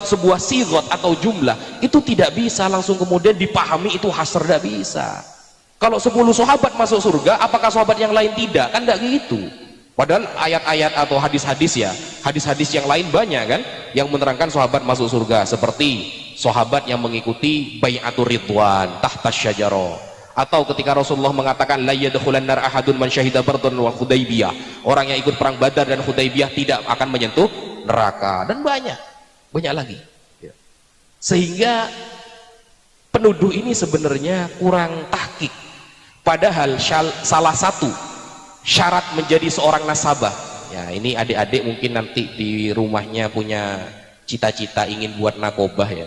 sebuah sigot atau jumlah itu tidak bisa langsung kemudian dipahami itu hasr, tidak bisa. Kalau 10 sahabat masuk surga, apakah sahabat yang lain tidak? Kan tidak gitu. Padahal ayat-ayat atau hadis-hadis ya, hadis-hadis yang lain banyak kan yang menerangkan sahabat masuk surga, seperti sahabat yang mengikuti bai'atur ridwan tahta syajarah, atau ketika Rasulullah mengatakan la yadkhulan nar ahadun man syahida bardun wa Hudaybiyah, orang yang ikut perang Badar dan Hudaybiyah tidak akan menyentuh neraka, dan banyak lagi. Sehingga penuduh ini sebenarnya kurang tahqiq. Padahal salah satu syarat menjadi seorang nasabah, ya ini adik-adik mungkin nanti di rumahnya punya cita-cita ingin buat nakobah ya,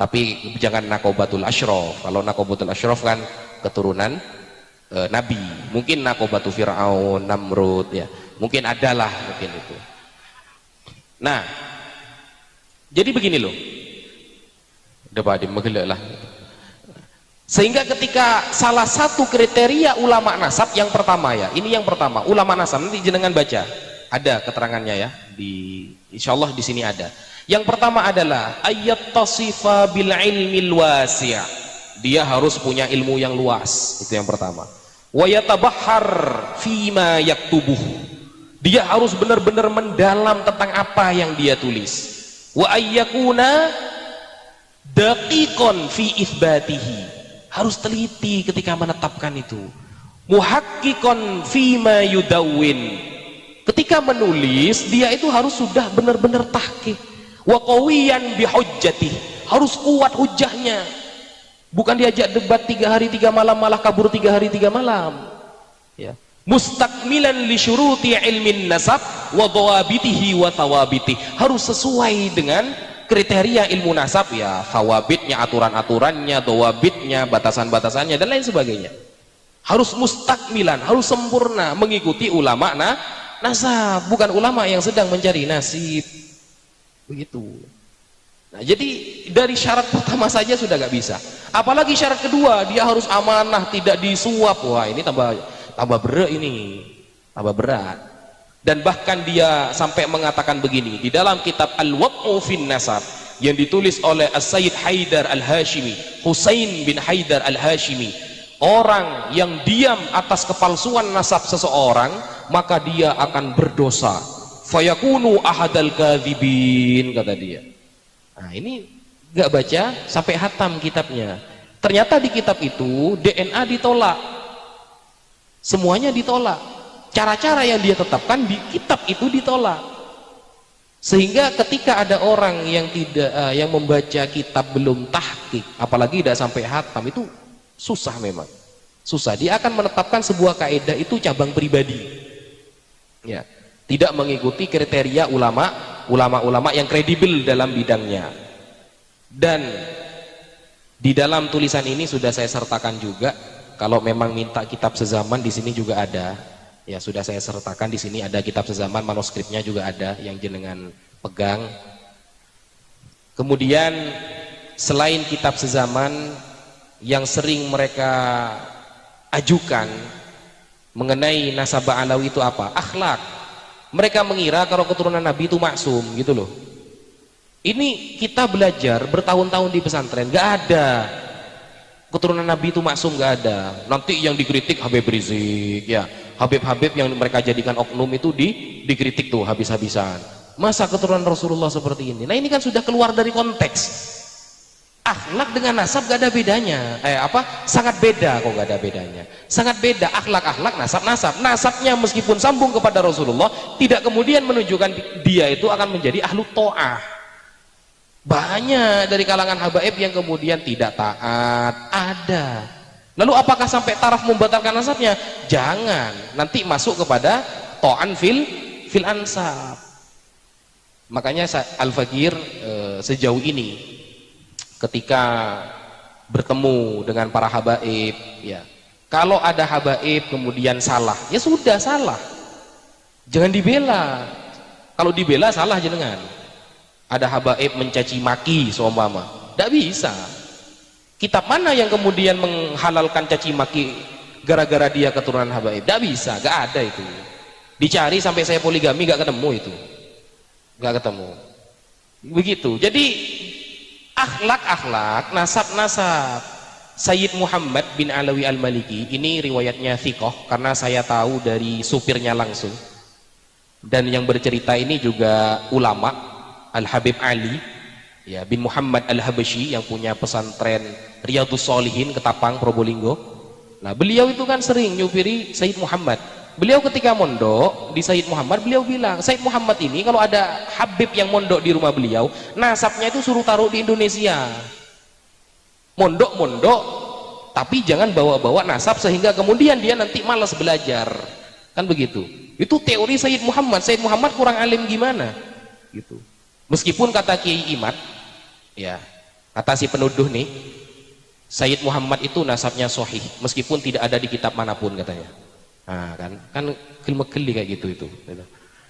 tapi jangan nakobatul asyraf. Kalau nakobatul asyraf kan keturunan Nabi, mungkin nakobatul Fir'aun, Namrud ya, mungkin adalah mungkin itu. Nah, jadi begini loh, udah lah. Sehingga ketika salah satu kriteria ulama nasab yang pertama ya, ini yang pertama ulama nasab, nanti jenengan baca, ada keterangannya ya, insyaallah di sini ada. Yang pertama adalah ayat tasifa bil ilmil wasi', dia harus punya ilmu yang luas, itu yang pertama. Wa yatabahhar fima yaktubuh, dia harus benar-benar mendalam tentang apa yang dia tulis. Wa ayyakuna daqiqan fi itsbatihi, harus teliti ketika menetapkan itu. Muhaqqiqan fima yudawwin, ketika menulis dia itu harus sudah benar-benar tahqiq. Wa qawiyan bihujjatih, harus kuat hujahnya, bukan diajak debat 3 hari 3 malam malah kabur 3 hari 3 malam ya. Mustakmilan li syuruti ilmin nasab wa dhawabitihi wa thawabitih, harus sesuai dengan kriteria ilmu nasab ya, thawabitnya, aturan-aturannya, dhawabitnya, batasan-batasannya dan lain sebagainya. Harus mustakmilan, harus sempurna mengikuti ulama nasab, bukan ulama yang sedang mencari nasib begitu. Nah, jadi dari syarat pertama saja sudah gak bisa, apalagi syarat kedua, dia harus amanah, tidak disuap. Wah, ini tambah berat, ini tambah berat. Dan bahkan dia sampai mengatakan begini di dalam kitab Al-Wad'u fin Nasab yang ditulis oleh As-Sayyid Haidar Al-Hashimi, Husain bin Haidar Al-Hashimi, orang yang diam atas kepalsuan nasab seseorang maka dia akan berdosa, fayakunu ahadal kadzibin, kata dia. Nah, ini gak baca sampai hatam kitabnya. Ternyata di kitab itu DNA ditolak, semuanya ditolak, cara-cara yang dia tetapkan di kitab itu ditolak. Sehingga ketika ada orang yang tidak yang membaca kitab belum tahqiq, apalagi tidak sampai hatam, itu susah, memang susah. Dia akan menetapkan sebuah kaidah itu cabang pribadi ya, tidak mengikuti kriteria ulama yang kredibel dalam bidangnya. Dan di dalam tulisan ini sudah saya sertakan juga, kalau memang minta kitab sezaman di sini juga ada ya, sudah saya sertakan di sini, ada kitab sezaman, manuskripnya juga ada yang jenengan pegang. Kemudian selain kitab sezaman yang sering mereka ajukan mengenai nasabah alawi itu apa? Akhlak. Mereka mengira kalau keturunan Nabi itu maksum gitu loh. Ini kita belajar bertahun-tahun di pesantren, gak ada keturunan Nabi itu maksum, gak ada. Nanti yang dikritik Habib Rizik ya, Habib-habib yang mereka jadikan oknum itu dikritik tuh habis-habisan. Masa keturunan Rasulullah seperti ini? Nah, ini kan sudah keluar dari konteks. Akhlak dengan nasab gak ada bedanya. Sangat beda kok, gak ada bedanya. Sangat beda, akhlak, nasab. Nasabnya meskipun sambung kepada Rasulullah, tidak kemudian menunjukkan dia itu akan menjadi ahlu ta'ah. Banyak dari kalangan habaib yang kemudian tidak taat, ada. Lalu apakah sampai taraf membatalkan nasabnya? Jangan, nanti masuk kepada ta'an fil ansab. Makanya Al-Fakir sejauh ini ketika bertemu dengan para habaib ya, kalau ada habaib kemudian salah, ya sudah salah, jangan dibela. Kalau dibela salah jenengan. Ada habaib mencaci maki seumpama, tidak bisa. Kitab mana yang kemudian menghalalkan caci maki gara-gara dia keturunan habaib? Tidak bisa, gak ada itu. Dicari sampai saya poligami gak ketemu itu, gak ketemu. Begitu. Jadi akhlak-akhlak, nasab-nasab Sayyid Muhammad bin Alawi Al-Maliki ini riwayatnya thiqah karena saya tahu dari supirnya langsung. Dan yang bercerita ini juga ulama Al-Habib Ali ya, bin Muhammad Al-Habasyi yang punya pesantren Riyadhus Shalihin Ketapang Probolinggo. Nah, beliau itu kan sering nyupiri Sayyid Muhammad. Beliau ketika mondok di Sayyid Muhammad, beliau bilang, Sayyid Muhammad ini kalau ada Habib yang mondok di rumah beliau, nasabnya itu suruh taruh di Indonesia. Mondok-mondok, tapi jangan bawa-bawa nasab sehingga kemudian dia nanti malas belajar. Kan begitu. Itu teori Sayyid Muhammad. Sayyid Muhammad kurang alim gimana? Gitu. Meskipun kata Kiai Imad, ya, kata si penuduh nih, Sayyid Muhammad itu nasabnya sahih, meskipun tidak ada di kitab manapun katanya. Nah, kan geli kayak gitu itu.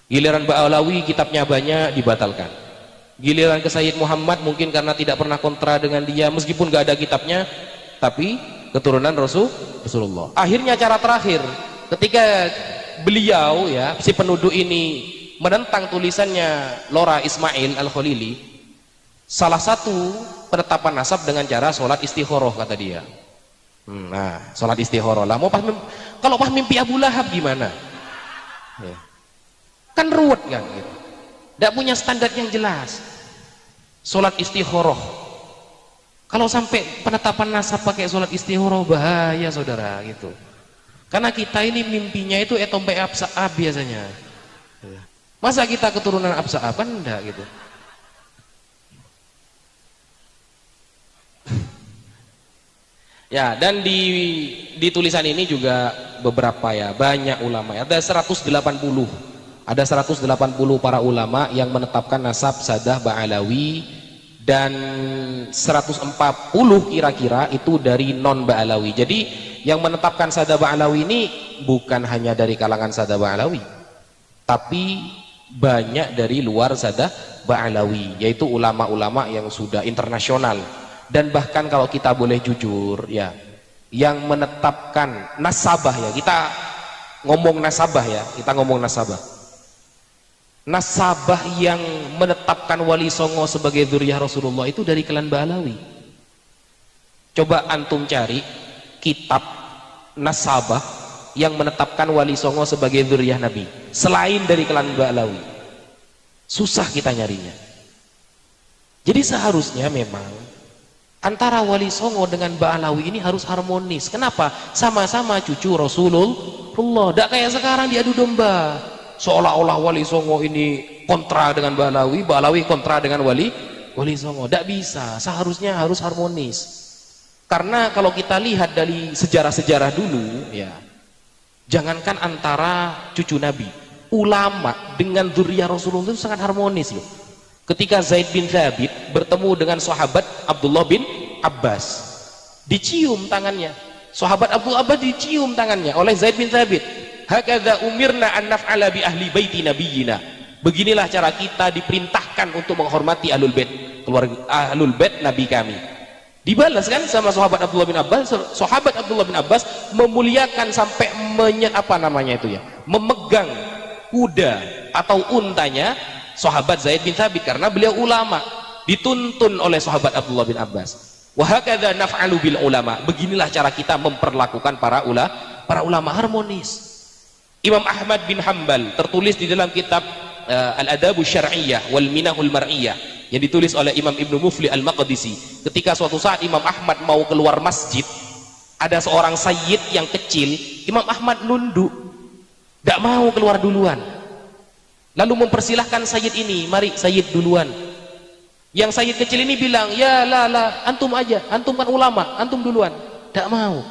Giliran Ba'alawi kitabnya banyak dibatalkan. Giliran ke Sayyid Muhammad mungkin karena tidak pernah kontra dengan dia, meskipun gak ada kitabnya, tapi keturunan Rasulullah. Akhirnya cara terakhir, ketika beliau ya si penuduh ini menentang tulisannya Lora Ismail Al-Khalili, salah satu penetapan nasab dengan cara sholat istikharah kata dia. Nah, sholat istikharah lah. Kalau pas mimpi Abu Lahab gimana? Ya. Kan ruwet kan gitu. Tidak punya standar yang jelas. Sholat istikharah. Kalau sampai penetapan nasab pakai sholat istikharah bahaya saudara gitu. Karena kita ini mimpinya itu etompe absa'ab biasanya. Masa kita keturunan absa'ab kan enggak gitu. Ya, dan di tulisan ini juga beberapa ya, banyak ulama ya. Ada 180 para ulama yang menetapkan nasab Sadah Ba'alawi, dan 140 kira-kira itu dari non Ba'alawi. Jadi yang menetapkan Sadah Ba'alawi ini bukan hanya dari kalangan Sadah Ba'alawi, tapi banyak dari luar Sadah Ba'alawi, yaitu ulama-ulama yang sudah internasional. Dan bahkan kalau kita boleh jujur ya, yang menetapkan nasabah ya, kita ngomong nasabah ya, nasabah yang menetapkan Wali Songo sebagai dzurriyyah Rasulullah itu dari klan Ba'alawi. Coba antum cari kitab nasabah yang menetapkan Wali Songo sebagai dzurriyyah Nabi selain dari klan Ba'alawi, susah kita nyarinya. Jadi seharusnya memang antara Wali Songo dengan Ba'alawi ini harus harmonis. Kenapa? Sama-sama cucu Rasulullah. Tidak kayak sekarang diadu domba, seolah-olah Wali Songo ini kontra dengan Ba'alawi, Ba'alawi kontra dengan Wali Songo. Tidak bisa. Seharusnya harus harmonis. Karena kalau kita lihat dari sejarah-sejarah dulu ya, jangankan antara cucu Nabi, ulama dengan dzurriyyah Rasulullah itu sangat harmonis loh. Ketika Zaid bin Thabit bertemu dengan sahabat Abdullah bin Abbas, dicium tangannya. Sahabat Abdullah Abbas dicium tangannya oleh Zaid bin Thabit. Hakadza umirna an naf'ala bi ahli baiti nabiyina. Beginilah cara kita diperintahkan untuk menghormati ahlul bait, keluarga ahlul bait nabi kami. Dibalas kan sama sahabat Abdullah bin Abbas. Sahabat Abdullah bin Abbas memuliakan sampai memegang kuda atau untanya sahabat Zaid bin Thabit karena beliau ulama, dituntun oleh sahabat Abdullah bin Abbas. Wa hakadza naf'alu bil ulama. Beginilah cara kita memperlakukan para ulama harmonis. Imam Ahmad bin Hanbal tertulis di dalam kitab Al-Adabus Syar'iyyah wal Minahul Mar'iyah yang ditulis oleh Imam Ibnu Mufli Al-Maqdisi. Ketika suatu saat Imam Ahmad mau keluar masjid, ada seorang sayyid yang kecil, Imam Ahmad nunduk, tidak mau keluar duluan. Lalu mempersilahkan sayyid ini, mari sayyid duluan. Yang sayyid kecil ini bilang, ya la, antum aja, antum kan ulama, antum duluan. Tidak mau.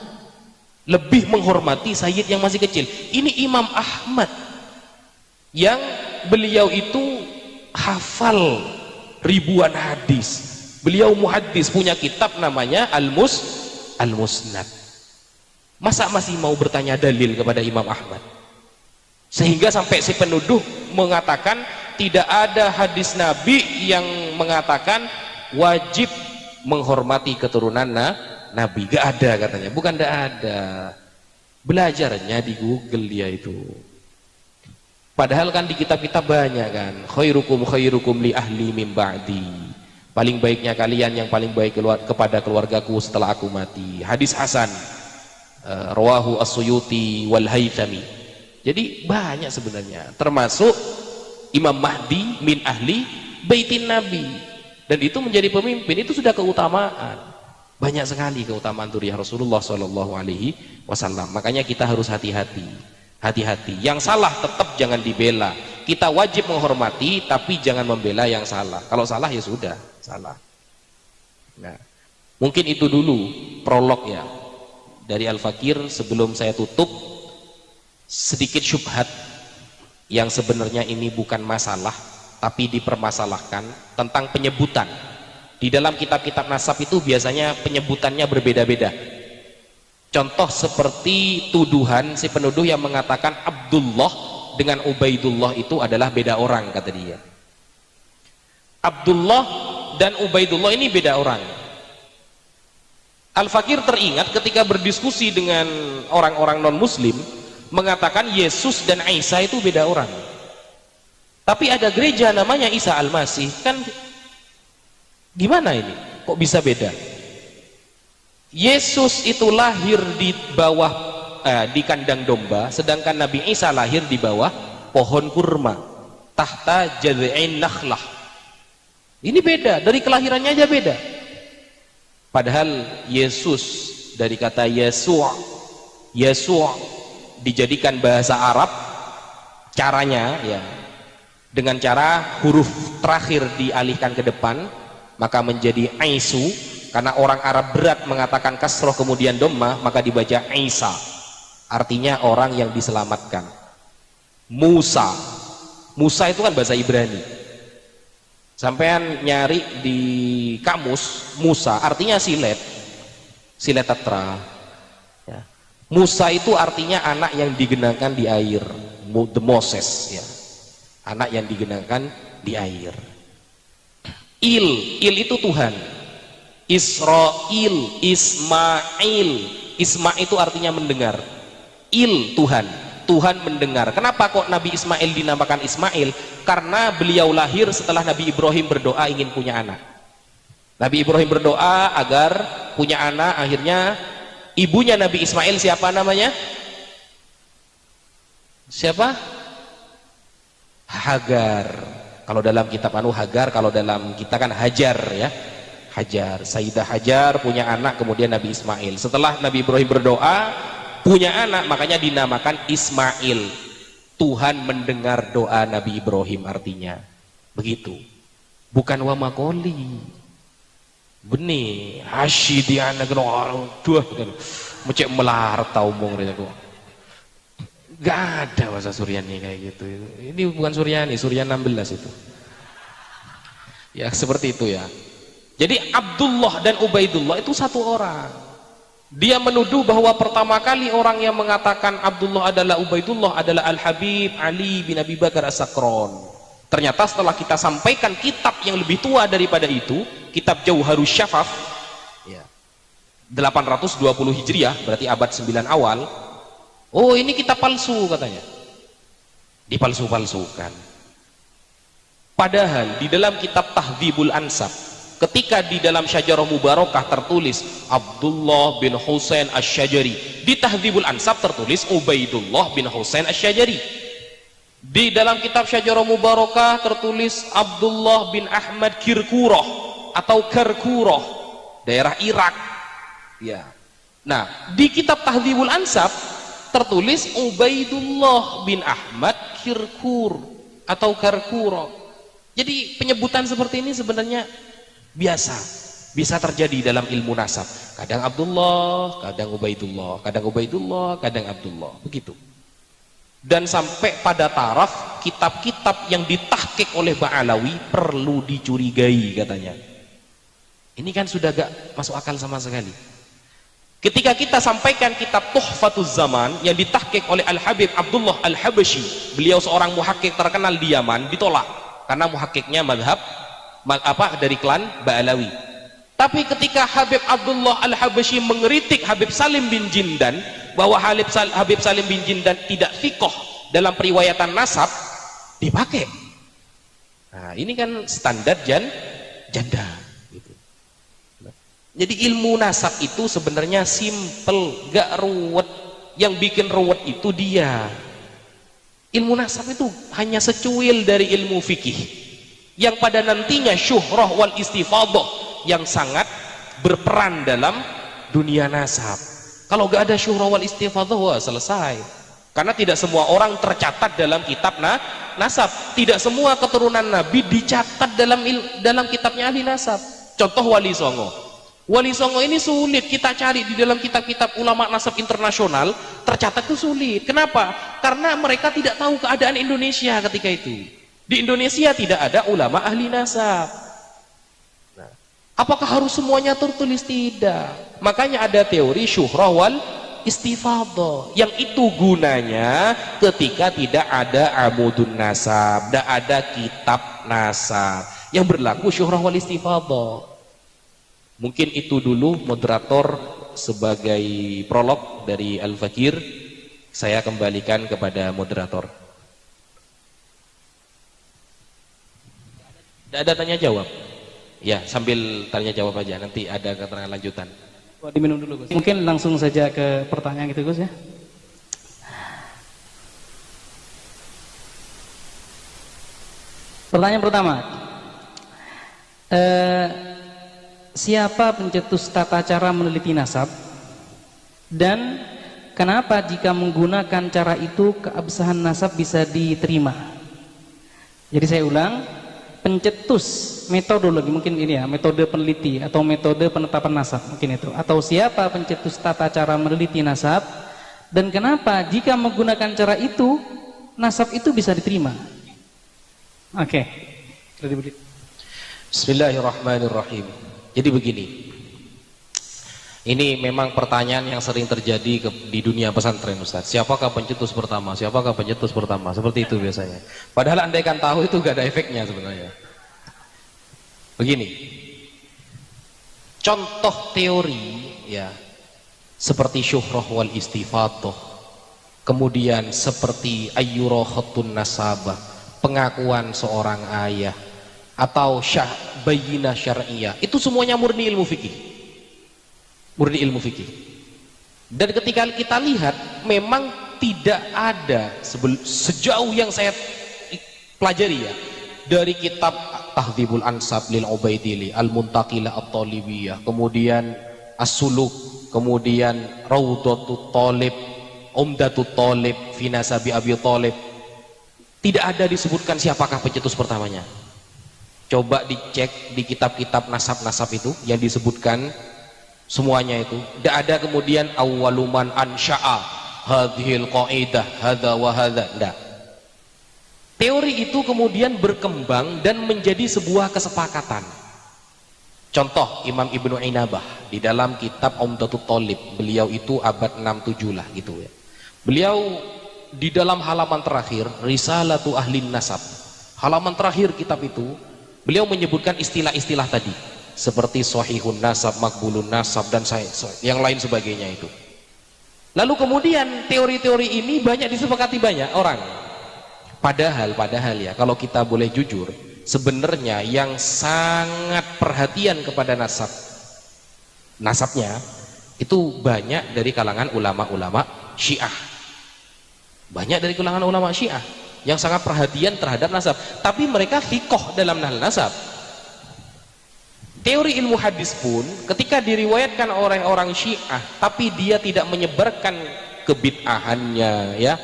Lebih menghormati sayyid yang masih kecil. Ini Imam Ahmad yang beliau itu hafal ribuan hadis. Beliau muhaddis, punya kitab namanya Al-Musnad. Masa masih mau bertanya dalil kepada Imam Ahmad? Sehingga sampai si penuduh mengatakan tidak ada hadis Nabi yang mengatakan wajib menghormati keturunan Nabi. Gak ada katanya. Bukan gak ada, belajarnya di Google dia itu. Padahal kan di kitab-kitab banyak kan, khairukum khairukum li ahli min ba'di, paling baiknya kalian yang paling baik kepada keluargaku setelah aku mati. Hadis hasan, rawahu as-Suyuti wal Haythami. Jadi banyak sebenarnya, termasuk Imam Mahdi min ahli baitin Nabi, dan itu menjadi pemimpin itu sudah keutamaan. Banyak sekali keutamaan dzurriyyah Rasulullah Shallallahu Alaihi Wasallam. Makanya kita harus hati-hati. Hati-hati, yang salah tetap jangan dibela. Kita wajib menghormati, tapi jangan membela yang salah. Kalau salah ya sudah, salah. Nah, mungkin itu dulu prolog ya dari Al-Fakir. Sebelum saya tutup, sedikit syubhat yang sebenarnya ini bukan masalah, tapi dipermasalahkan tentang penyebutan. Di dalam kitab-kitab nasab itu biasanya penyebutannya berbeda-beda. Contoh seperti tuduhan si penuduh yang mengatakan Abdullah dengan Ubaidullah itu adalah beda orang, kata dia. Abdullah dan Ubaidullah ini beda orang. Al-Fakir teringat ketika berdiskusi dengan orang-orang non-muslim, mengatakan Yesus dan Isa itu beda orang. Tapi ada gereja namanya Isa Al-Masih, kan gimana ini? Kok bisa beda? Yesus itu lahir di bawah di kandang domba, sedangkan Nabi Isa lahir di bawah pohon kurma, tahta jad'in nakhlah. Ini beda, dari kelahirannya aja beda. Padahal Yesus dari kata Yesu' dijadikan bahasa Arab, caranya ya dengan cara huruf terakhir dialihkan ke depan, maka menjadi Aisu. Karena orang Arab berat mengatakan kasroh kemudian domma, maka dibaca Isa, artinya orang yang diselamatkan. Musa itu kan bahasa Ibrani. Sampean nyari di kamus, Musa artinya silet tetra ya. Musa itu artinya anak yang digenangkan di air, the Moses ya, anak yang digenangkan di air. Il itu Tuhan. Israel, Ismail, Isma itu artinya mendengar. Il Tuhan mendengar. Kenapa kok Nabi Ismail dinamakan Ismail? Karena beliau lahir setelah Nabi Ibrahim berdoa ingin punya anak. Nabi Ibrahim berdoa agar punya anak, akhirnya ibunya Nabi Ismail siapa namanya? Siapa? Hagar. Kalau dalam kitab Hagar, kalau dalam kita kan Hajar ya. Hajar, Sayyidah Hajar punya anak, kemudian Nabi Ismail. Setelah Nabi Ibrahim berdoa punya anak, makanya dinamakan Ismail. Tuhan mendengar doa Nabi Ibrahim, artinya begitu. Bukan wa makoli benih hasyidi anak dua mecek melar tau mong gak ada bahasa Suryani kayak gitu. Ini bukan Suryani, Suryan 16 itu ya, seperti itu ya. Jadi Abdullah dan Ubaidullah itu satu orang. Dia menuduh bahwa pertama kali orang yang mengatakan Abdullah adalah Ubaidullah adalah Al-Habib Ali bin Abi Bakar As-Sakron. Ternyata setelah kita sampaikan kitab yang lebih tua daripada itu, kitab Jauharus Syafaf ya, 820 Hijriah, berarti abad 9 awal. Oh, ini kitab palsu katanya. Dipalsu-palsukan. Padahal di dalam kitab Tahdzibul Ansab, ketika di dalam Syajarah Mubarakah tertulis Abdullah bin Husain Asy-Syajari, di Tahdzibul Ansab tertulis Ubaidullah bin Husain Asy-Syajari. Di dalam kitab Syajarah Mubarakah tertulis Abdullah bin Ahmad Kirkuroh atau Karkuroh, daerah Irak ya. Nah, di kitab Tahdzibul Ansab tertulis Ubaidullah bin Ahmad Kirkur atau Karkuroh. Jadi penyebutan seperti ini sebenarnya bisa terjadi dalam ilmu nasab. Kadang Abdullah, kadang Ubaidullah, kadang Abdullah, begitu. Dan sampai pada taraf kitab-kitab yang ditahqiq oleh Ba'alawi perlu dicurigai katanya. Ini kan sudah gak masuk akal sama sekali. Ketika kita sampaikan kitab Tuhfatuz Zaman yang ditahqiq oleh Al-Habib Abdullah Al-Habasyi, beliau seorang muhakkik terkenal di Yaman, ditolak karena muhakkiknya madhab dari klan Ba'alawi. Tapi ketika Habib Abdullah Al-Habasyi mengeritik Habib Salim bin Jindan bahwa Habib Salim bin Jindan tidak fiqh dalam periwayatan nasab, dipakai. Nah, ini kan standar janda gitu. Jadi ilmu nasab itu sebenarnya simple, gak ruwet. Yang bikin ruwet itu dia. Ilmu nasab itu hanya secuil dari ilmu fikih yang pada nantinya syuhrah wal istifadah yang sangat berperan dalam dunia nasab. Kalau gak ada syuhrah wal istifadah, wah selesai. Karena tidak semua orang tercatat dalam kitab nasab. Tidak semua keturunan Nabi dicatat dalam kitabnya ahli nasab. Contoh Wali Songo. Wali Songo ini sulit kita cari di dalam kitab-kitab ulama nasab internasional, tercatat itu sulit. Kenapa? Karena mereka tidak tahu keadaan Indonesia ketika itu. Di Indonesia tidak ada ulama ahli nasab. Nah, apakah harus semuanya tertulis? Tidak. Makanya ada teori syuhrah wal istifadah, yang itu gunanya ketika tidak ada amudun nasab, tidak ada kitab nasab, yang berlaku syuhrah wal istifadah. Mungkin itu dulu moderator sebagai prolog dari Al-Fakir. Saya kembalikan kepada moderator. Tidak ada tanya jawab? Ya, sambil tanya jawab aja, nanti ada keterangan lanjutan. Diminum dulu, Gus. Mungkin langsung saja ke pertanyaan gitu, Gus ya. Pertanyaan pertama. Siapa pencetus tata cara meneliti nasab, dan kenapa jika menggunakan cara itu keabsahan nasab bisa diterima? Jadi saya ulang, pencetus metodologi, mungkin ini ya, metode peneliti atau metode penetapan nasab, mungkin itu. Atau siapa pencetus tata cara meneliti nasab, dan kenapa jika menggunakan cara itu nasab itu bisa diterima? Oke. Bismillahirrahmanirrahim. Jadi begini, ini memang pertanyaan yang sering terjadi di dunia pesantren, Ustaz. Siapakah pencetus pertama? Siapakah pencetus pertama? Seperti itu biasanya. Padahal andaikan tahu itu gak ada efeknya sebenarnya. Begini, contoh teori ya, seperti syuhrah wal istifadah, kemudian seperti ayyurokhatun nasabah, pengakuan seorang ayah, atau bayyinah syar'iyah, itu semuanya murni ilmu fikih. Murni ilmu fikih. Dan ketika kita lihat, memang tidak ada sejauh yang saya pelajari ya, dari kitab Tahdhibul Ansab lil Ubaidili, Al-Muntaqilah At-Talibiyah, kemudian As-Suluk, kemudian Raudhatut Talib, Umdatut Talib, fi Nasabi Abi Talib, tidak ada disebutkan siapakah pencetus pertamanya. Coba dicek di kitab-kitab nasab-nasab itu yang disebutkan semuanya itu, tidak ada kemudian awwaluman ansha'a hadhil qaidah hadza wa hadza, tidak. Teori itu kemudian berkembang dan menjadi sebuah kesepakatan. Contoh Imam Ibnu Inabah di dalam kitab Umdatut Talib, beliau itu abad 67 lah gitu ya. Beliau di dalam halaman terakhir Risalatu Ahlin Nasab, halaman terakhir kitab itu, beliau menyebutkan istilah-istilah tadi seperti Sahihun Nasab, Makbulun Nasab, dan yang lain sebagainya itu. Lalu kemudian teori-teori ini banyak disepakati banyak orang. Padahal ya, kalau kita boleh jujur, sebenarnya yang sangat perhatian kepada nasabnya itu banyak dari kalangan ulama-ulama Syiah. Banyak dari kalangan ulama Syiah yang sangat perhatian terhadap nasab, tapi mereka fiqh dalam nasab. Teori ilmu hadis pun ketika diriwayatkan oleh orang Syiah, tapi dia tidak menyebarkan kebid'ahannya ya,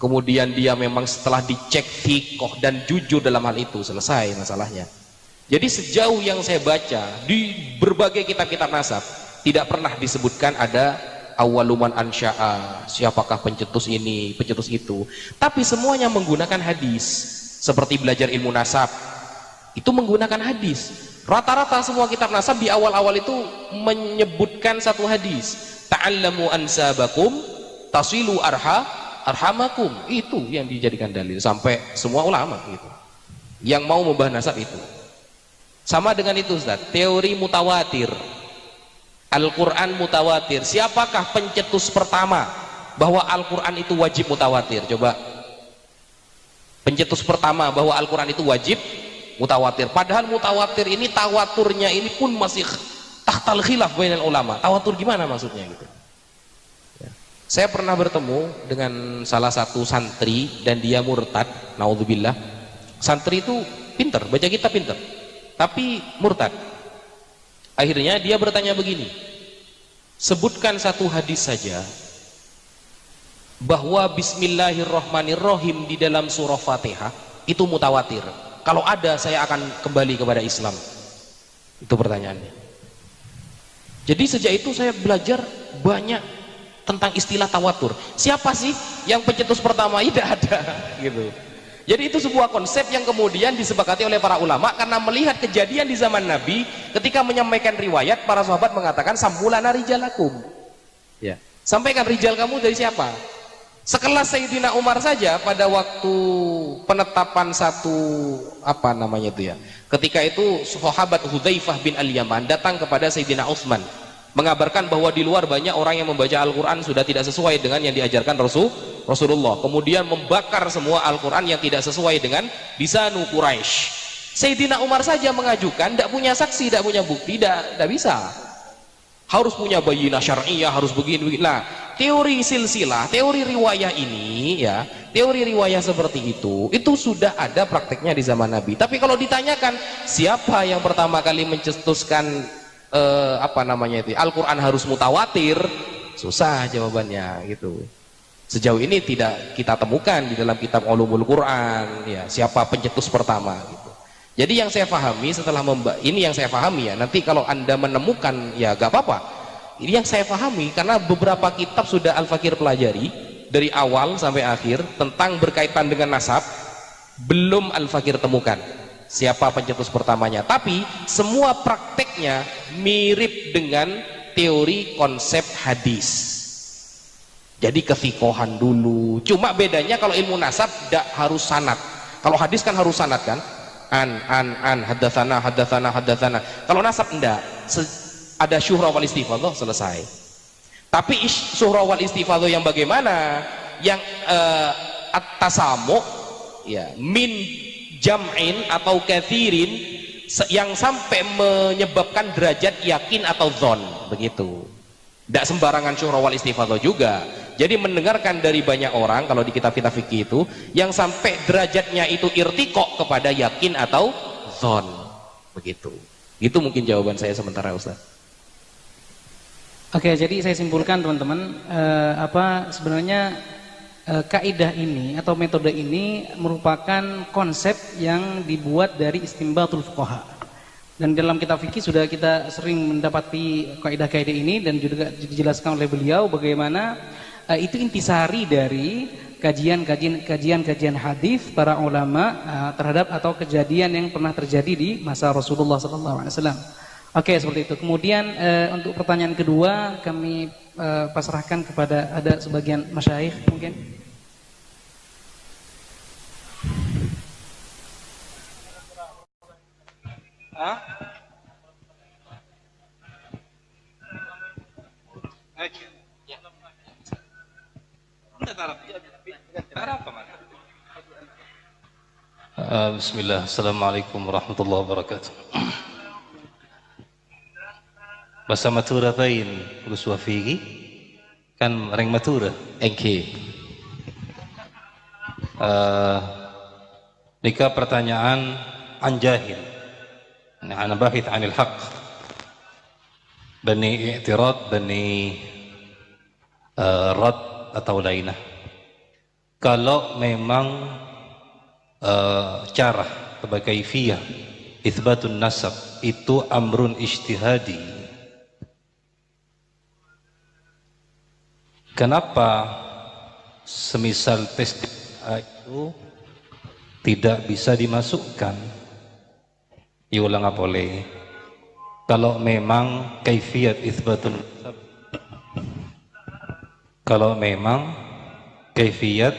kemudian dia memang setelah dicek fiqh dan jujur dalam hal itu, selesai masalahnya. Jadi sejauh yang saya baca di berbagai kitab-kitab nasab, tidak pernah disebutkan ada awaluman ansya'a, siapakah pencetus ini, pencetus itu, tapi semuanya menggunakan hadis. Seperti belajar ilmu nasab itu menggunakan hadis. Rata-rata semua kitab nasab di awal-awal itu menyebutkan satu hadis, ta'allamu ansabakum tasilu arhamakum, itu yang dijadikan dalil sampai semua ulama gitu yang mau membahas nasab itu. Sama dengan itu Ustaz, teori mutawatir, Al-Quran mutawatir, siapakah pencetus pertama bahwa Al-Quran itu wajib mutawatir? Coba Pencetus pertama bahwa Al-Quran itu wajib mutawatir. Padahal mutawatir ini tawaturnya ini pun masih tahtal khilaf bainal ulama. Tawatur gimana maksudnya gitu. Ya. Saya pernah bertemu dengan salah satu santri dan dia murtad, naudzubillah. Santri itu pinter, baca kitab pinter, tapi murtad. Akhirnya dia bertanya begini, sebutkan satu hadis saja bahwa Bismillahirrahmanirrahim di dalam surah Fatihah itu mutawatir. Kalau ada, saya akan kembali kepada Islam. Itu pertanyaannya. Jadi sejak itu saya belajar banyak tentang istilah tawatur. Siapa sih yang pencetus pertama? Tidak ada gitu. Jadi itu sebuah konsep yang kemudian disepakati oleh para ulama karena melihat kejadian di zaman Nabi ketika menyampaikan riwayat, para sahabat mengatakan sampulana rijalakum. Ya. Sampaikan rijal kamu dari siapa? Sekelas Sayyidina Umar saja pada waktu penetapan satu apa namanya itu ya. Ketika itu sahabat Hudzaifah bin Al-Yaman datang kepada Sayyidina Utsman mengabarkan bahwa di luar banyak orang yang membaca Al-Quran sudah tidak sesuai dengan yang diajarkan Rasulullah, kemudian membakar semua Al-Quran yang tidak sesuai dengan lisanu Quraisy. Sayyidina Umar saja mengajukan, tidak punya saksi, tidak punya bukti, tidak bisa, harus punya bayyinah syar'iyah, harus begini. Nah, teori silsilah, teori riwayah ini ya, teori riwayah seperti itu sudah ada prakteknya di zaman Nabi. Tapi kalau ditanyakan siapa yang pertama kali mencetuskan apa namanya itu Al-Quran harus mutawatir, susah jawabannya gitu. Sejauh ini tidak kita temukan di dalam kitab Ulumul Quran ya siapa pencetus pertama gitu. Jadi yang saya pahami setelah ini yang saya pahami ya, nanti kalau Anda menemukan ya gak apa-apa. Ini yang saya pahami karena beberapa kitab sudah Al-Fakir pelajari dari awal sampai akhir tentang berkaitan dengan nasab, belum Al-Fakir temukan siapa pencetus pertamanya, tapi semua prakteknya mirip dengan teori konsep hadis. Jadi kefikohan dulu, cuma bedanya kalau ilmu nasab tidak harus sanad. Kalau hadis kan harus sanad kan, an hadatsana. Kalau nasab enggak, ada syuhra wal istifadhah, selesai. Tapi syuhra wal istifadhah yang bagaimana? Yang at-tasamu ya min jam'in atau kathirin yang sampai menyebabkan derajat yakin atau dzon, begitu. Tidak sembarangan syuhra wal istifadhah juga. Jadi mendengarkan dari banyak orang kalau di kitab-kitab fikih itu yang sampai derajatnya itu irtiqo kepada yakin atau dzon, begitu. Itu mungkin jawaban saya sementara, Ustaz. Oke, jadi saya simpulkan teman-teman, sebenarnya kaidah ini atau metode ini merupakan konsep yang dibuat dari istinbatul fuqaha, dan dalam kitab fikih sudah kita sering mendapati kaidah-kaidah ini dan juga dijelaskan oleh beliau bagaimana itu intisari dari kajian hadis para ulama terhadap atau kejadian yang pernah terjadi di masa Rasulullah SAW. Oke, seperti itu. Kemudian untuk pertanyaan kedua kami pasrahkan kepada ada sebagian masyayikh mungkin. Bismillah, Assalamualaikum warahmatullahi wabarakatuh. Bahasa matura pain Gus Wafigi kan reng matura engke. Nika pertanyaan anjahil. Ana bahith anil haq. Bani i'tirad, bani rad atau lainah. Kalau memang cara atau kaifiyah itsbatun nasab itu amrun ijtihadi, kenapa semisal tes itu tidak bisa dimasukkan? Diulang apa boleh? Kalau memang kaifiyat itsbatun nasab, kalau memang kaifiyat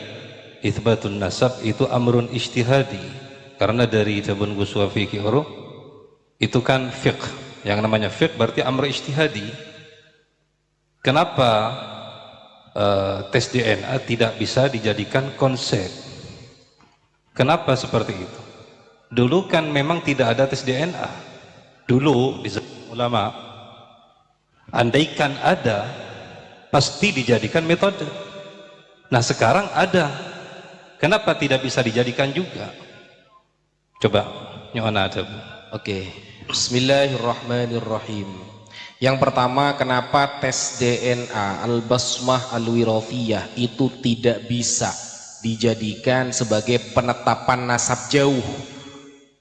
itsbatun nasab itu amrun ijtihadi, karena dari Ibnu Gus Wafiki itu kan fiqh, yang namanya fiqh berarti amr ijtihadi. Kenapa tes DNA tidak bisa dijadikan konsep? Kenapa seperti itu? Dulu kan memang tidak ada tes DNA. Dulu di zaman ulama, andaikan ada, pasti dijadikan metode. Nah sekarang ada, kenapa tidak bisa dijadikan juga? Coba nyona ada. Oke, Bismillahirrahmanirrahim. Yang pertama, kenapa tes DNA al-basmah al-wirafiyah itu tidak bisa dijadikan sebagai penetapan nasab jauh?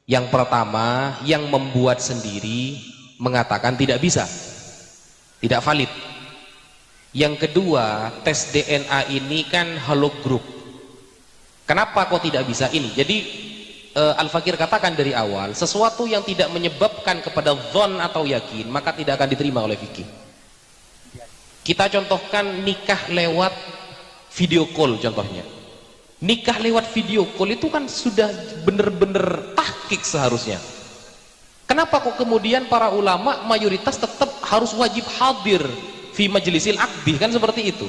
Yang pertama, yang membuat sendiri mengatakan tidak bisa, tidak valid. Yang kedua, tes DNA ini kan hologroup. Kenapa kok tidak bisa ini? Jadi Al-Fakir katakan dari awal, sesuatu yang tidak menyebabkan kepada dhon atau yakin, maka tidak akan diterima oleh fikih. Kita contohkan nikah lewat video call contohnya. Nikah lewat video call itu kan sudah benar-benar tahqiq seharusnya. Kenapa kok kemudian para ulama mayoritas tetap harus wajib hadir fi majlisil aqdi, kan seperti itu.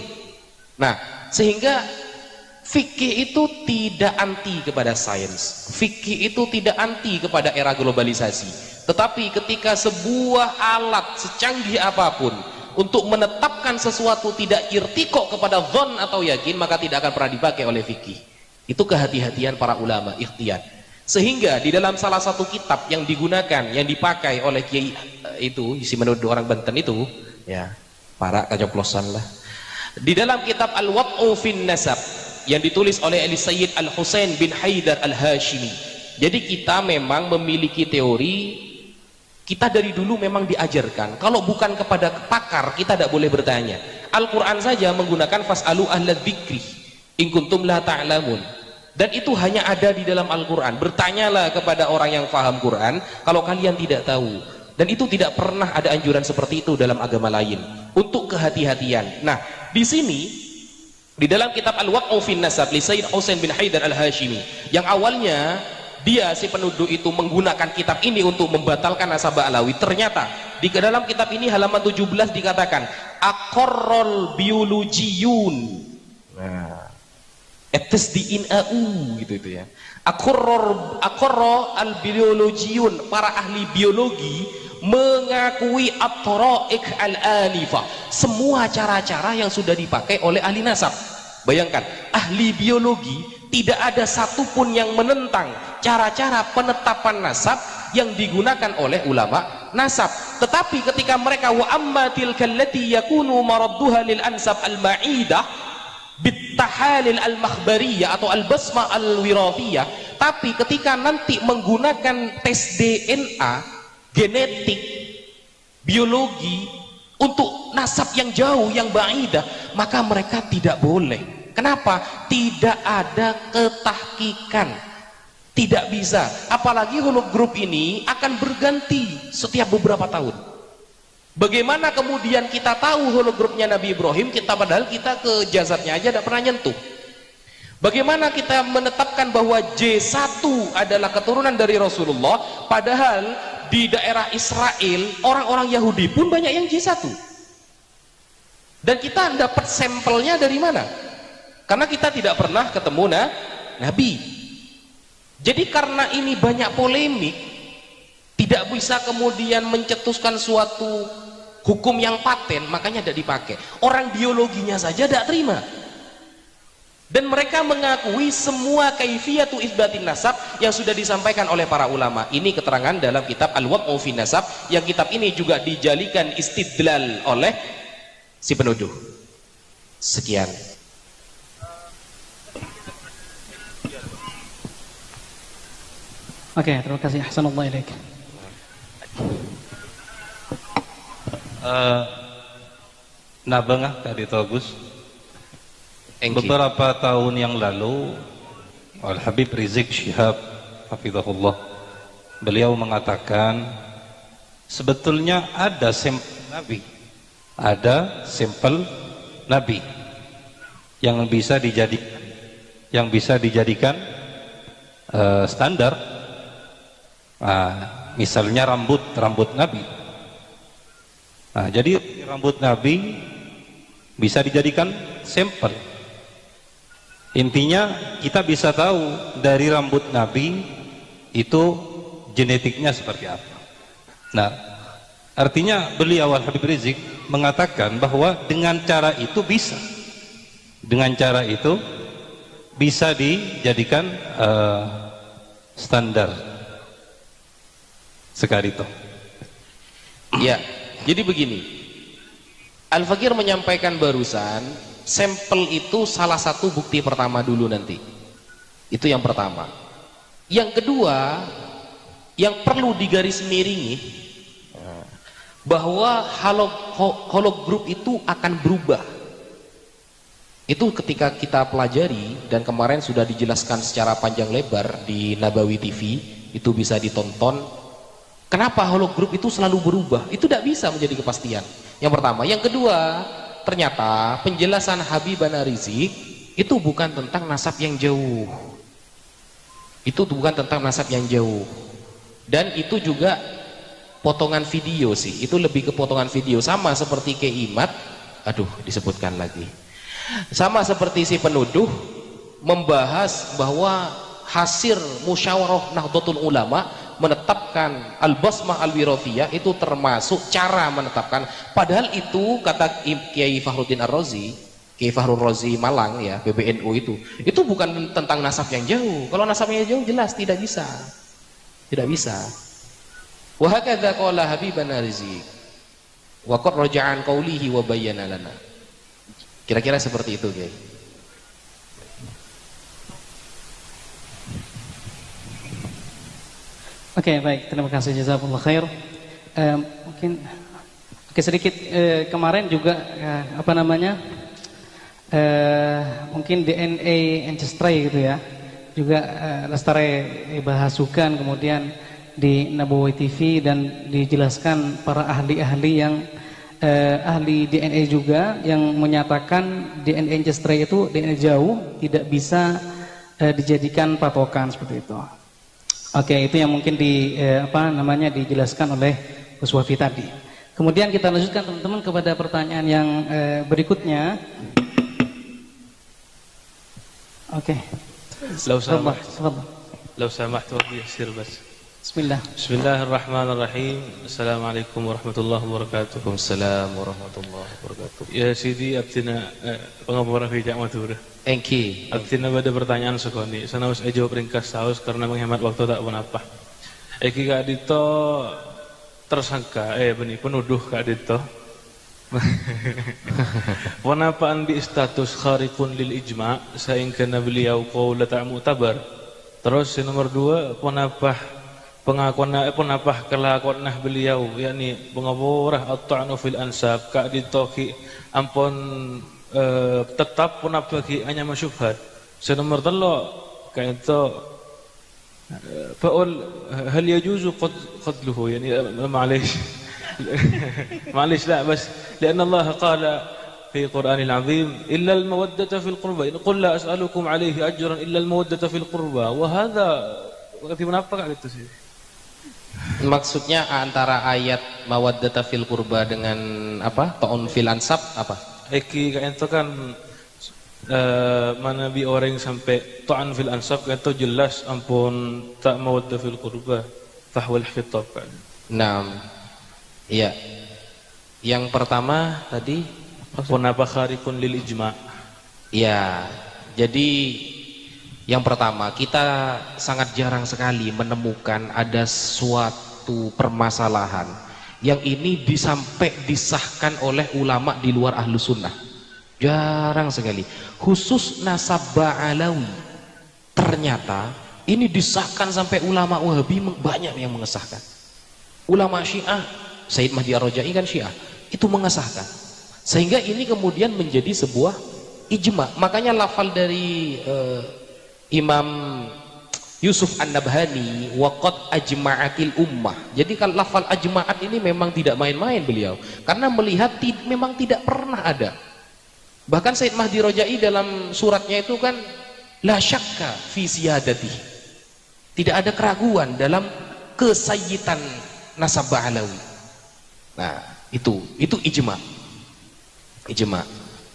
Nah, sehingga fikih itu tidak anti kepada sains, fikih itu tidak anti kepada era globalisasi, tetapi ketika sebuah alat secanggih apapun untuk menetapkan sesuatu tidak irtiqo kepada dhon atau yakin, maka tidak akan pernah dipakai oleh fikih. Itu kehati-hatian para ulama, ikhtiyar. Sehingga di dalam salah satu kitab yang digunakan, yang dipakai oleh kiai itu, isi menuduh orang Banten itu, ya para kacoplosan lah, di dalam kitab Al-Wad'u fin Nasab yang ditulis oleh Ali Sayyid Al-Husain bin Haidar Al-Hashimi. Jadi kita memang memiliki teori, kita dari dulu memang diajarkan kalau bukan kepada pakar kita tidak boleh bertanya. Al-Quran saja menggunakan fas'alu ahla dzikri in kuntum la ta'lamun, dan itu hanya ada di dalam Al-Quran. Bertanyalah kepada orang yang paham Quran kalau kalian tidak tahu, dan itu tidak pernah ada anjuran seperti itu dalam agama lain, untuk kehati-hatian. Nah, di sini di dalam kitab Al-Waq'u fin Nasab li Sayyid Husain bin Haidar Al-Hashimi, yang awalnya dia si penuduh itu menggunakan kitab ini untuk membatalkan nasabah alawi, ternyata di dalam kitab ini halaman 17 dikatakan aqarrul biologiyun, nah etes di inau gitu ya, aqarra al biologiyun, para ahli biologi mengakui at-tara'iq al-anifah, semua cara-cara yang sudah dipakai oleh ahli nasab. Bayangkan, ahli biologi tidak ada satupun yang menentang cara-cara penetapan nasab yang digunakan oleh ulama nasab. Tetapi ketika mereka wa amma tilkal lati yakunu maradduha lil ansab al-ma'idah bitahalil al-makhbariyah atau al-basmah al-wirafiyah, tapi ketika nanti menggunakan tes DNA, genetik, biologi untuk nasab yang jauh, yang ba'idah, maka mereka tidak boleh. Kenapa? Tidak ada ketahkikan, tidak bisa. Apalagi hologroup ini akan berganti setiap beberapa tahun. Bagaimana kemudian kita tahu hologroupnya Nabi Ibrahim, kita padahal kita ke jasadnya aja tidak pernah nyentuh. Bagaimana kita menetapkan bahwa J1 adalah keturunan dari Rasulullah, padahal di daerah Israel orang-orang Yahudi pun banyak yang J1, dan kita dapat sampelnya dari mana? Karena kita tidak pernah ketemu Nabi. Jadi karena ini banyak polemik, tidak bisa kemudian mencetuskan suatu hukum yang paten, makanya tidak dipakai. Orang biologinya saja tidak terima, dan mereka mengakui semua kaifiyatu isbatin nasab yang sudah disampaikan oleh para ulama. Ini keterangan dalam kitab Al-Waq'u fin Nasab, yang kitab ini juga dijadikan istidlal oleh si penuduh. Sekian. Oke, terima kasih. Ahsanallahu ilaik. Nabangah tadi Agus. Beberapa tahun yang lalu Al-Habib Rizik Syihab hafizahullah, beliau mengatakan sebetulnya ada sampel Nabi, ada sampel Nabi yang bisa dijadikan standar. Misalnya rambut Nabi. Nah, jadi rambut Nabi bisa dijadikan sampel. Intinya kita bisa tahu dari rambut Nabi itu genetiknya seperti apa. Nah, artinya beliau Al-Habib Rizik mengatakan bahwa dengan cara itu bisa, dengan cara itu bisa dijadikan standar sekali itu. Ya, jadi begini, Al-Fakir menyampaikan barusan, sampel itu salah satu bukti pertama dulu nanti. Itu yang pertama. Yang kedua, yang perlu digarismiringi, bahwa hologroup itu akan berubah. Itu ketika kita pelajari, dan kemarin sudah dijelaskan secara panjang lebar di Nabawi TV, itu bisa ditonton. Kenapa hologroup itu selalu berubah? Itu tidak bisa menjadi kepastian. Yang pertama. Yang kedua, ternyata penjelasan Habibana Rizik itu bukan tentang nasab yang jauh. Itu bukan tentang nasab yang jauh. Dan itu juga potongan video sih. Itu lebih ke potongan video. Sama seperti Keimat, aduh disebutkan lagi. Sama seperti si penuduh membahas bahwa hasil musyawarah Nahdlatul Ulama menetapkan al-basmah al-wirathiyah itu termasuk cara menetapkan, padahal itu kata Kiai Fakhruddin Ar-Razi, Kiai Fakhrul Razi Malang ya, PBNU itu bukan tentang nasab yang jauh. Kalau nasabnya jauh jelas tidak bisa. Tidak bisa. Wa hakadza qala Habibana Rizik wa qad raja'an qawlihi wa bayyana lana. Kira-kira seperti itu, Kiai. Oke, baik, terima kasih, jazakumullah khair. Mungkin sedikit kemarin juga mungkin DNA ancestry gitu ya, juga lestari bahasukan kemudian di Nabawi TV dan dijelaskan para ahli-ahli yang ahli DNA juga yang menyatakan DNA ancestry itu DNA jauh tidak bisa dijadikan patokan seperti itu. Oke, itu yang mungkin dijelaskan oleh Gus Wafi tadi. Kemudian kita lanjutkan teman-teman kepada pertanyaan yang berikutnya. Oke. لو سمحت وفي يسير بس. Bismillah. Bismillahirrahmanirrahim. Assalamualaikum warahmatullahi wabarakatuh. Waalaikumsalam warahmatullahi wabarakatuh. Ya Sidi, abtina pengaburan fi ja'matur. Engki. Abtina pada pertanyaan sekali. Sana harus jawab ringkas saus karena menghemat waktu tak pun apa. Eki Kak Dito tersangka, penuduh Kak Dito. Penapaan di status kharikun lil ijma' sehingga beliau qaula ta'mutabar. Terus yang nomor 2, penapah kelakuan beliau yakni pengaburah at-ta'nu fil ansab Kak Dito ki ampun tetap punapa ki hanya masyubhat. Yang nomor 3 kayak itu فأقول هل يجوز قتله يعني معلش معلش لا بس لأن الله قال في القرآن العظيم إلا المودة في القربى قل لا أسألكم عليه أجرا إلا المودة في القربى وهذا kenapa gitu sih? Maksudnya antara ayat mawaddata fil qurba dengan apa? Ta'un fil ansab apa? Eki kayak itu kan mana bi orang sampai ta'an fil ansab itu jelas ampun tak mawaddah fil qurba fahwal khitab kan. Nah, iya. Yang pertama tadi punapa kharikun lil ijma'. Ya. Jadi yang pertama kita sangat jarang sekali menemukan ada suatu permasalahan yang ini sampai disahkan oleh ulama di luar ahlu sunnah. Jarang sekali. Khusus nasab Ba'alawi ternyata ini disahkan sampai ulama Wahabi banyak yang mengesahkan. Ulama Syiah, Sayyid Mahdi Ar-Raja'i kan Syiah, itu mengesahkan. Sehingga ini kemudian menjadi sebuah ijma. Makanya lafal dari Imam Yusuf An-Nabhani waqad ajma'atil ummah. Jadi kalau lafal ajma'at ini memang tidak main-main beliau, karena melihat memang tidak pernah ada. Bahkan Sayyid Mahdi Rojai dalam suratnya itu kan la syakka fi ziyadati. Tidak ada keraguan dalam kesayyitan nasab Ba'alawi. Nah, itu ijma. Ijma.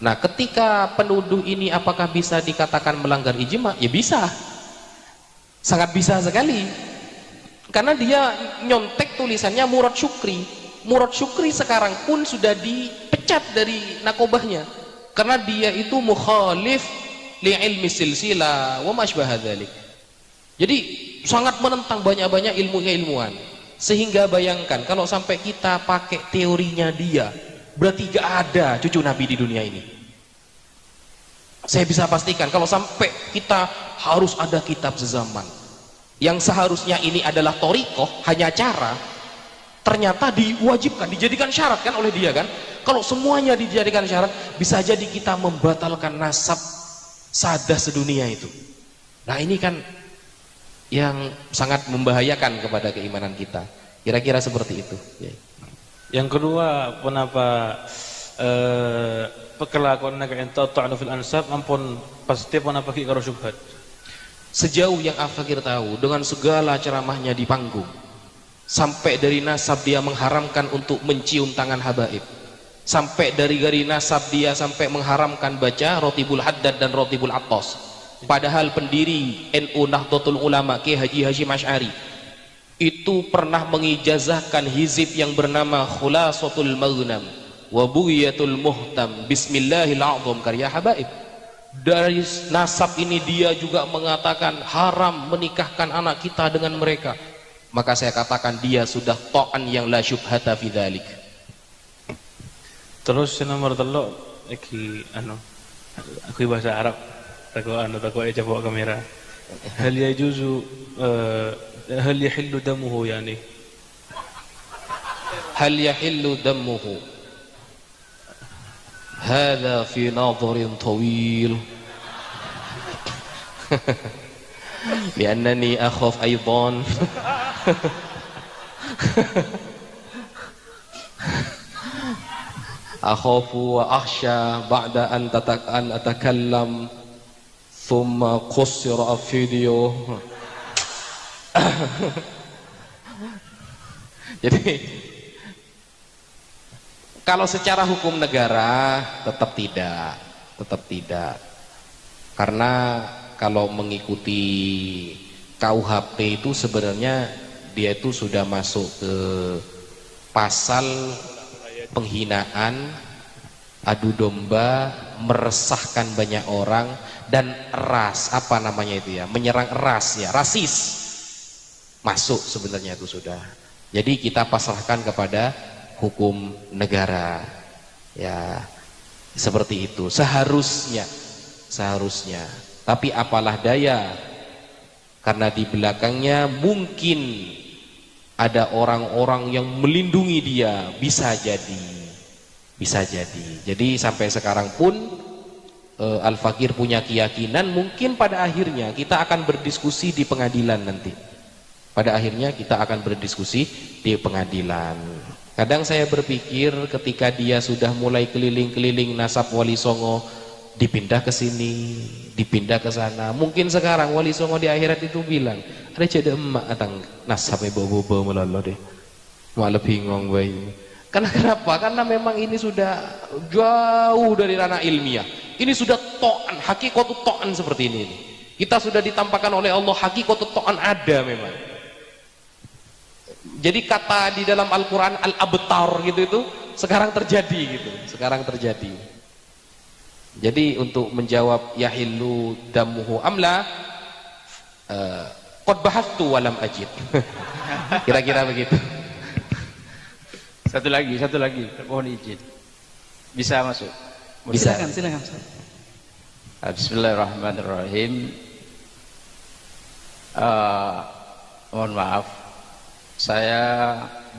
Nah, ketika penuduh ini apakah bisa dikatakan melanggar ijma? Ya bisa, sangat bisa sekali, karena dia nyontek tulisannya Murad Syukri. Murad Syukri sekarang pun sudah dipecat dari nakobahnya karena dia itu mukhalif li ilmi silsilah wa ma asbaha dzalik. Jadi sangat menentang banyak-banyak ilmuwan, sehingga bayangkan kalau sampai kita pakai teorinya dia, berarti gak ada cucu Nabi di dunia ini. Saya bisa pastikan kalau sampai kita harus ada kitab sezaman yang seharusnya ini adalah thoriqah, hanya cara, ternyata diwajibkan, dijadikan syarat kan oleh dia kan. Kalau semuanya dijadikan syarat, bisa jadi kita membatalkan nasab sadah sedunia itu. Nah, ini kan yang sangat membahayakan kepada keimanan kita. Kira-kira seperti itu. Yang kedua, kenapa kelakuan yang ta'nu fil ansab ampun pasti apa pakai karo syubhat. Sejauh yang Al-Fakir tahu, dengan segala ceramahnya di panggung, sampai dari nasab dia mengharamkan untuk mencium tangan habaib, sampai dari nasab dia sampai mengharamkan baca Rotibul Haddad dan Rotibul Attos, padahal pendiri NU Nahdlatul Ulama Kiai Haji Hasyim Asy'ari itu pernah mengijazahkan hizib yang bernama Khulasatul Maghnam wa Bughyatul Muhtam Bismillahil A'zam karya habaib. Dari nasab ini dia juga mengatakan haram menikahkan anak kita dengan mereka. Maka saya katakan dia sudah ta'an yang la syubhata fi dzalik. Terus nomor 3 iki aku bahasa Arab takut aja bawa kamera. Hal yajuzu hal yahillu damuhu yani. Hal yahillu damuhu. Hadza fi nadharin tawil. Liannani akhaf aidan. Akhafu wa akhsha ba'da an atakallam thumma qussira video. Jadi kalau secara hukum negara tetap tidak, karena kalau mengikuti KUHP itu sebenarnya dia itu sudah masuk ke pasal penghinaan, adu domba, meresahkan banyak orang, dan ras, apa namanya itu ya, menyerang ras ya, rasis, masuk sebenarnya itu sudah. Jadi kita pasrahkan kepada hukum negara ya, seperti itu seharusnya. Tapi apalah daya, karena di belakangnya mungkin ada orang-orang yang melindungi dia, bisa jadi. Jadi sampai sekarang pun Al-Fakir punya keyakinan mungkin pada akhirnya kita akan berdiskusi di pengadilan nanti. Pada akhirnya kita akan berdiskusi di pengadilan. Kadang saya berpikir ketika dia sudah mulai keliling-keliling nasab Wali Songo, dipindah ke sini, dipindah ke sana. Mungkin sekarang Wali Songo di akhirat itu bilang, ada cedek emak atang nasabnya bobo melolo deh. Malah bingung gue. Karena kenapa? Karena memang ini sudah jauh dari ranah ilmiah. Ini sudah to'an, hakikatu to'an seperti ini. Kita sudah ditampakkan oleh Allah hakikatu to'an ada memang. Jadi kata di dalam Al-Quran al-abtar gitu itu sekarang terjadi gitu. Sekarang terjadi. Jadi untuk menjawab yahillu damuhu amla, qad bahastu walam ajid. Kira-kira begitu. Satu lagi, mohon izin. Bisa masuk? Bisa. Silakan. Bismillahirrahmanirrahim. Mohon maaf, saya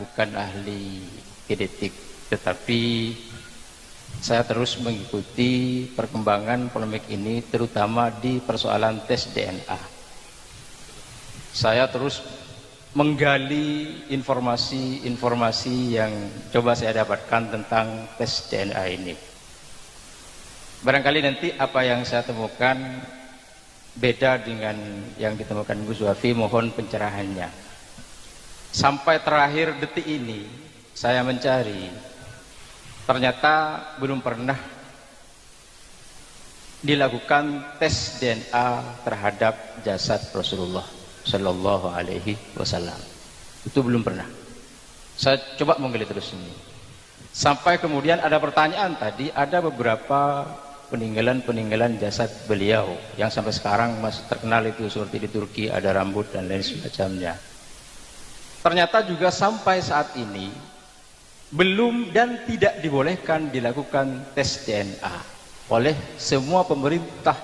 bukan ahli genetik, tetapi saya terus mengikuti perkembangan polemik ini, terutama di persoalan tes DNA. Saya terus menggali informasi-informasi yang coba saya dapatkan tentang tes DNA ini. Barangkali nanti apa yang saya temukan beda dengan yang ditemukan Gus Wafi, mohon pencerahannya. Sampai terakhir detik ini saya mencari, ternyata belum pernah dilakukan tes DNA terhadap jasad Rasulullah Shallallahu Alaihi Wasallam. Itu belum pernah. Saya coba menggali terus ini. Sampai kemudian ada pertanyaan tadi, ada beberapa peninggalan jasad beliau yang sampai sekarang masih terkenal itu, seperti di Turki ada rambut dan lain semacamnya. Ternyata juga sampai saat ini belum dan tidak dibolehkan dilakukan tes DNA oleh semua pemerintah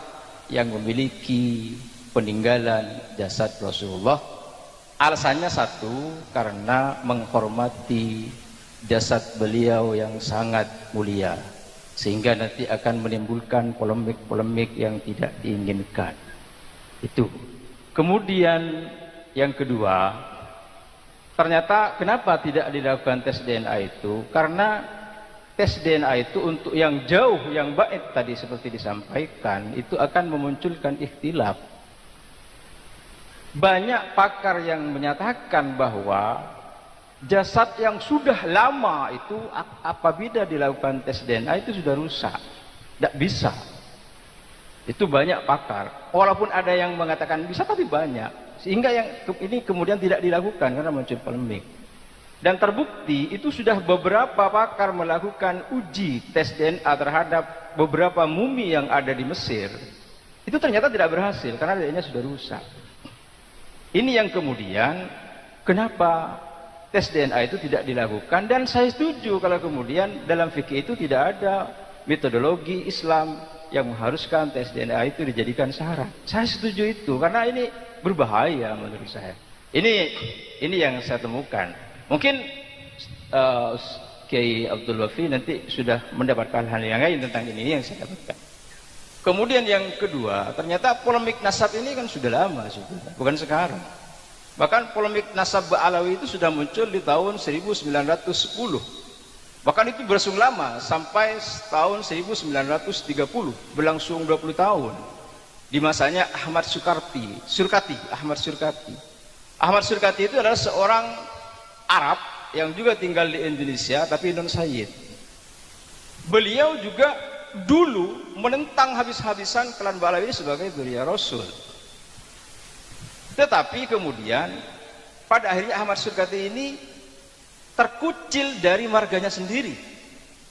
yang memiliki peninggalan jasad Rasulullah. Alasannya satu, karena menghormati jasad beliau yang sangat mulia, sehingga nanti akan menimbulkan polemik-polemik yang tidak diinginkan. Itu. Kemudian yang kedua, ternyata kenapa tidak dilakukan tes DNA itu? Karena tes DNA itu untuk yang jauh, yang baik tadi seperti disampaikan, itu akan memunculkan ikhtilaf. Banyak pakar yang menyatakan bahwa jasad yang sudah lama itu apabila dilakukan tes DNA itu sudah rusak, tidak bisa. Itu banyak pakar. Walaupun ada yang mengatakan bisa, tapi banyak. Sehingga yang ini kemudian tidak dilakukan karena muncul polemik. Dan terbukti itu sudah beberapa pakar melakukan uji tes DNA terhadap beberapa mumi yang ada di Mesir. Itu ternyata tidak berhasil karena DNA sudah rusak. Ini yang kemudian kenapa tes DNA itu tidak dilakukan, dan saya setuju kalau kemudian dalam fikih itu tidak ada metodologi Islam yang mengharuskan tes DNA itu dijadikan syarat. Saya setuju itu karena ini berbahaya menurut saya. Ini yang saya temukan. Mungkin Kiai Abdul Wafi nanti sudah mendapatkan hal yang lain tentang ini yang saya dapatkan. Kemudian yang kedua, ternyata polemik nasab ini kan sudah lama, bukan sekarang. Bahkan polemik nasab Ba'alawi itu sudah muncul di tahun 1910. Bahkan itu berlangsung lama, sampai tahun 1930, berlangsung 20 tahun. Di masanya Ahmad Surkati. Ahmad Surkati itu adalah seorang Arab yang juga tinggal di Indonesia, tapi non Sayyid. Beliau juga dulu menentang habis-habisan klan Ba'alawi sebagai dzurriyyah Rasul. Tetapi kemudian pada akhirnya Ahmad Surkati ini terkucil dari marganya sendiri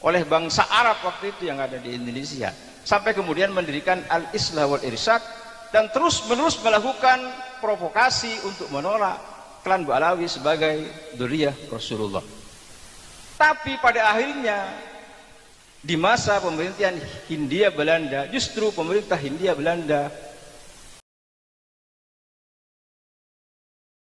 oleh bangsa Arab waktu itu yang ada di Indonesia, sampai kemudian mendirikan Al-Islah wal Irsyad dan terus-menerus melakukan provokasi untuk menolak klan Ba'alawi sebagai dzurriyyah Rasulullah. Tapi pada akhirnya di masa pemerintahan Hindia Belanda, justru pemerintah Hindia Belanda